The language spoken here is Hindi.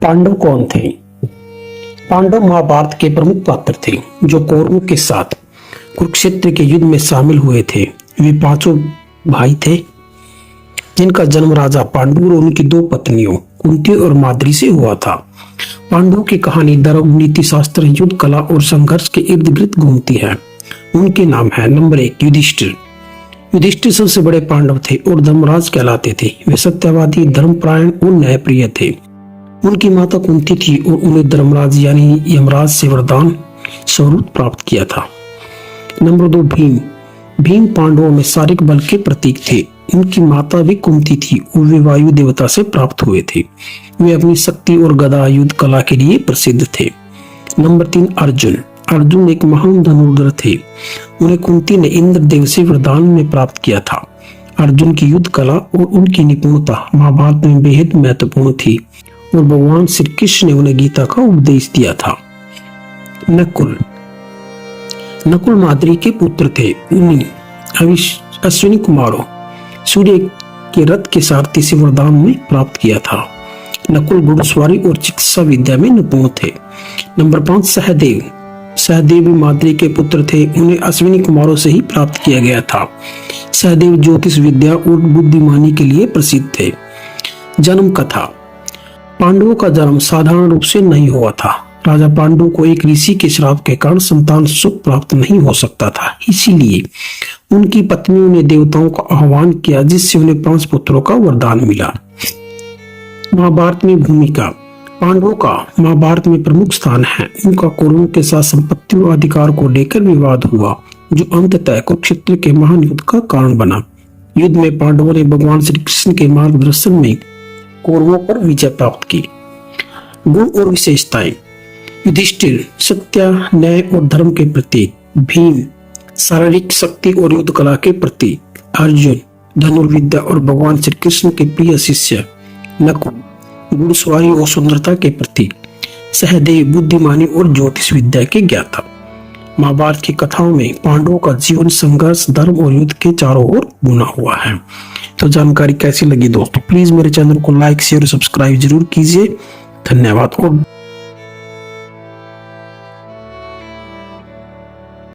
पांडव कौन थे? पांडव महाभारत के प्रमुख पात्र थे जो कौरवों के साथ कुरुक्षेत्र के युद्ध में शामिल हुए थे। वे पांचों भाई थे जिनका जन्म राजा पांडु और उनकी दो पत्नियों कुंती और माद्री से हुआ था। पांडवों की कहानी धर्म, नीति शास्त्र, युद्ध कला और संघर्ष के इर्द गिर्द घूमती है। उनके नाम है नंबर 1 युधिष्ठिर। युधिष्ठिर सबसे बड़े पांडव थे और धर्मराज कहलाते थे। वे सत्यवादी, धर्मपरायण और न्यायप्रिय थे। उनकी माता कुंती थी और उन्हें धर्मराज यानी यमराज से वरदान स्वरूप प्राप्त किया था। नंबर 2 भीम। भीम पांडवों में शारीरिक बल के प्रतीक थे। उनकी माता भी कुंती थी और वे वायु देवता से प्राप्त हुए थे। वे अपनी शक्ति और गदा युद्ध कला के लिए प्रसिद्ध थे। नंबर 3 अर्जुन। अर्जुन एक महान धनुर्धर थे। उन्हें कुंती ने इंद्रदेव से वरदान में प्राप्त किया था। अर्जुन की युद्ध कला और उनकी निपुणता महाभारत में बेहद महत्वपूर्ण थी और भगवान श्री कृष्ण ने उन्हें गीता का उपदेश दिया था। नकुल। नकुल माद्री के पुत्र थे। उन्हें अश्विनी कुमारों सूर्य के रथ के सारथी से वरदान में प्राप्त किया था। नकुल घुड़सवारी और चिकित्सा विद्या में निपुण थे। नंबर 5 सहदेव। सहदेव भी माद्री के पुत्र थे। उन्हें अश्विनी कुमारों से ही प्राप्त किया गया था। सहदेव ज्योतिष विद्या और बुद्धिमानी के लिए प्रसिद्ध थे। जन्म कथा। पांडवों का जन्म साधारण रूप से नहीं हुआ था। राजा पांडु को एक ऋषि के श्राप के कारण संतान सुख प्राप्त नहीं हो सकता था। इसीलिए उनकी पत्नियों ने देवताओं का आह्वान किया जिससे उन्हें 5 पुत्रों का वरदान मिला। महाभारत में भूमिका। पांडवों का महाभारत में प्रमुख स्थान है। उनका कौरवों के साथ संपत्ति और अधिकार को लेकर विवाद हुआ जो अंततः कुरुक्षेत्र के महान युद्ध का कारण बना। युद्ध में पांडवों ने भगवान श्री कृष्ण के मार्गदर्शन में कौरवों पर विजय प्राप्त की। गुण और विशेषताएं। युधिष्ठिर सत्य, न्याय और धर्म के प्रतीक। भीम शारीरिक शक्ति और युद्ध कला के प्रतीक। अर्जुन धनुर्विद्या और भगवान श्री कृष्ण के प्रिय शिष्य। नकुल घुड़सवारी और सुंदरता के प्रतीक। सहदेव बुद्धिमानी और ज्योतिष विद्या के ज्ञाता। महाभारत की कथाओं में पांडवों का जीवन संघर्ष, धर्म और युद्ध के चारों ओर बुना हुआ है। तो जानकारी कैसी लगी दोस्तों? प्लीज मेरे चैनल को लाइक, शेयर और सब्सक्राइब जरूर कीजिए। धन्यवाद। और